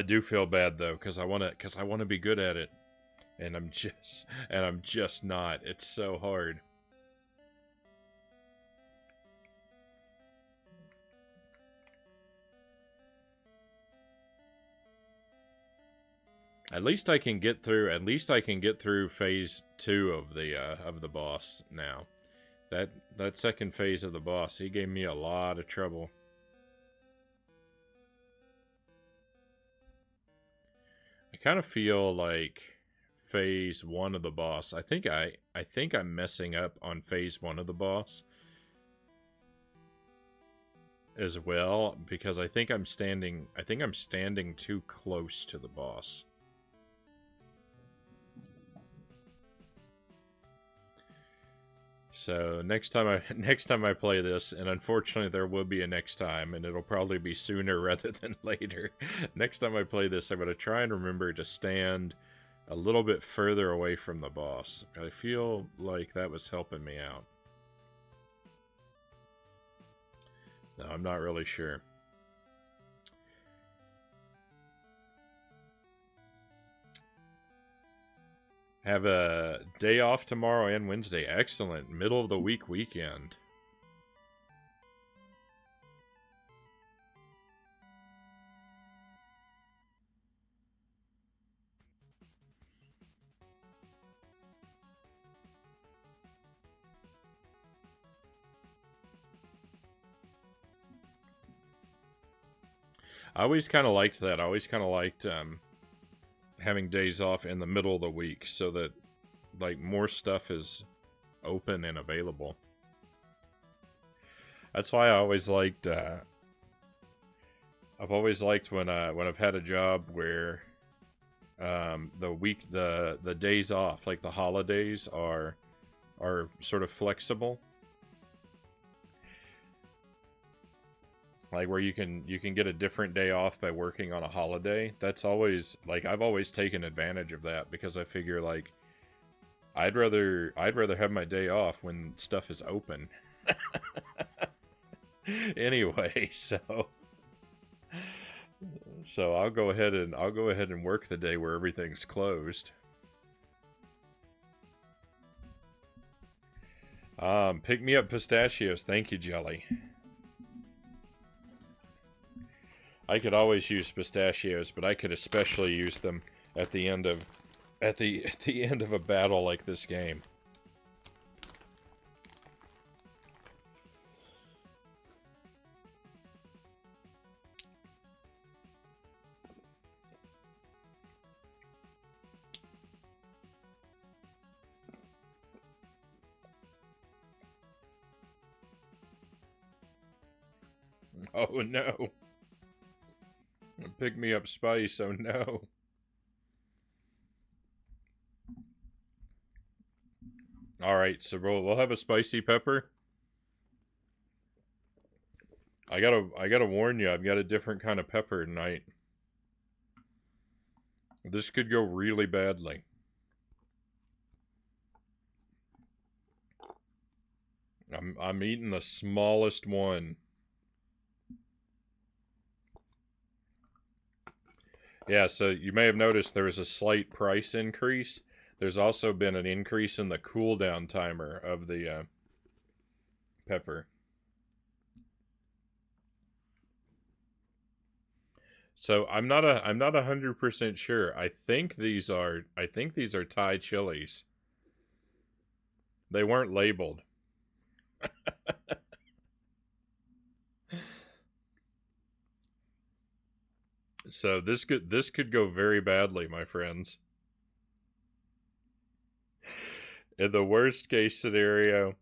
do feel bad though, because I wanna be good at it. And I'm just not. It's so hard. At least I can get through phase 2 of the boss now. That second phase of the boss, he gave me a lot of trouble. I kind of feel like phase 1 of the boss. I think I'm messing up on phase 1 of the boss as well, because I think I'm standing too close to the boss. So next time I play this, and unfortunately there will be a next time, and it'll probably be sooner rather than later. Next time I play this, I'm going to try and remember to stand a little bit further away from the boss. I feel like that was helping me out. No, I'm not really sure. Have a day off tomorrow and Wednesday. Excellent. Middle of the week weekend. I always kind of liked that. I always kind of liked having days off in the middle of the week so that, like, more stuff is open and available. That's why I always liked I've always liked when I've had a job where the days off, like the holidays, are sort of flexible. Like where you can get a different day off by working on a holiday. That's always like I've always taken advantage of that because I figure like I'd rather have my day off when stuff is open. Anyway, so I'll go ahead and work the day where everything's closed. Pick me up pistachios. Thank you, Jelly. I could always use pistachios, but I could especially use them at the end of at the end of a battle like this game. Oh no. Pick me up spice, oh no. Alright, so we'll have a spicy pepper. I gotta warn you, I've got a different kind of pepper tonight. This could go really badly. I'm eating the smallest one. Yeah, so you may have noticed there was a slight price increase. There's also been an increase in the cooldown timer of the pepper. So I'm not 100% sure. I think these are Thai chilies. They weren't labeled. So this could go very badly, my friends. In the worst case scenario,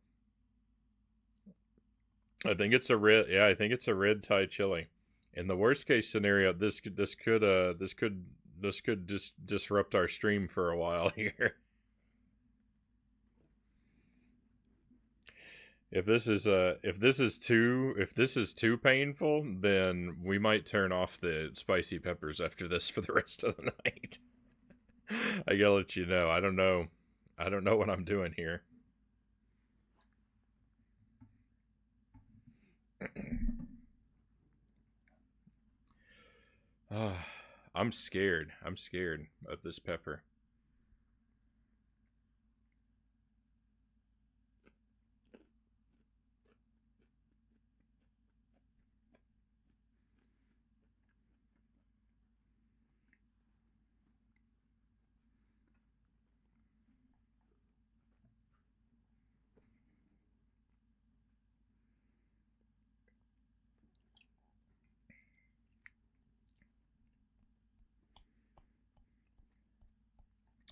I think it's a red. Yeah, I think it's a red Thai chili. In the worst case scenario, this could disrupt our stream for a while here. If this is too painful, then we might turn off the spicy peppers after this for the rest of the night. I gotta let you know. I don't know. I don't know what I'm doing here. I'm scared. I'm scared of this pepper.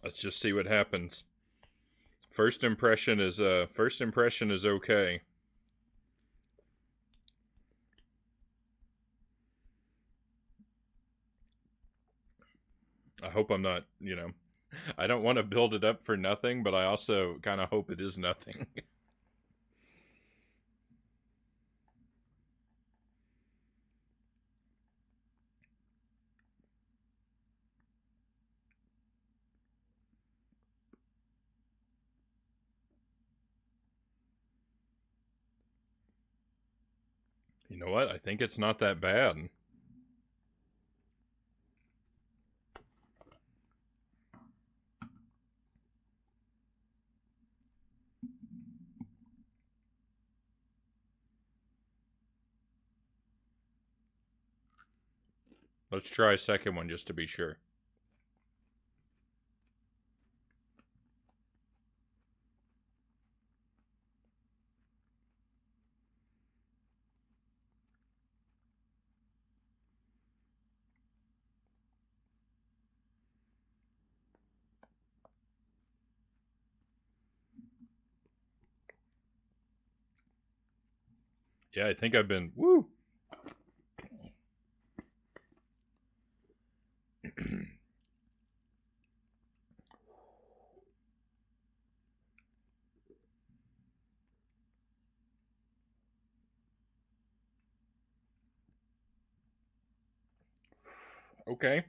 Let's just see what happens. First impression is okay. I hope I'm not, I don't want to build it up for nothing, but I also kind of hope it is nothing. You know what? I think it's not that bad. Let's try a second one just to be sure. Yeah, I think I've been, woo! Okay.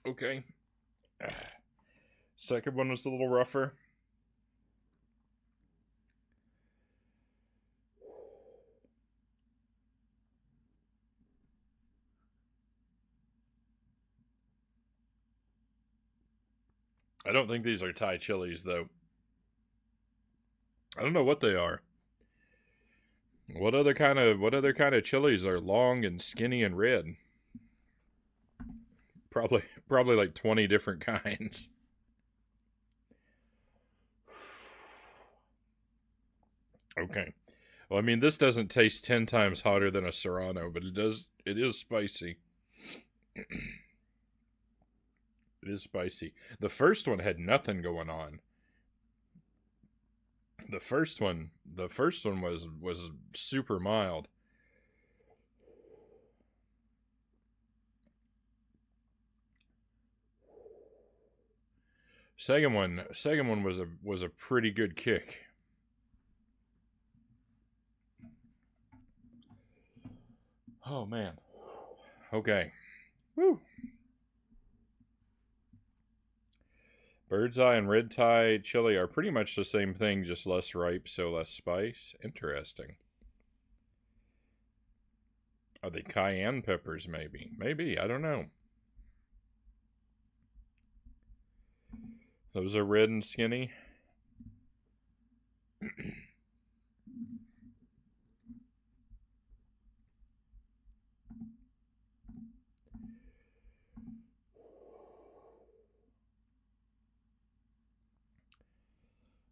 Okay. Second one was a little rougher. I don't think these are Thai chilies, though. I don't know what they are. What other kind of chilies are long and skinny and red? Probably like 20 different kinds. Okay. Well, I mean, this doesn't taste 10 times hotter than a Serrano, but it is spicy. It is spicy. The first one had nothing going on. The first one was super mild. Second one was a pretty good kick. Oh man. Okay. Woo. Bird's eye and red Thai chili are pretty much the same thing, just less ripe, so less spice. Interesting. Are they cayenne peppers? Maybe. I don't know. Those are red and skinny.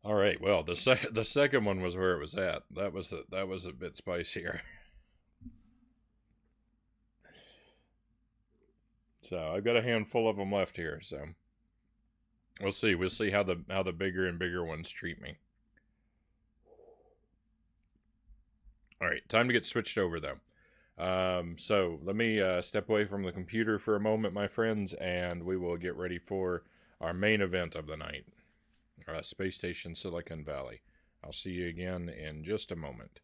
All right. Well, the second one was where it was at. That was a bit spicier. So I've got a handful of them left here. So we'll see. We'll see how the bigger and bigger ones treat me. All right. Time to get switched over though. So let me step away from the computer for a moment, my friends, and we will get ready for our main event of the night. Space Station Silicon Valley. I'll see you again in just a moment.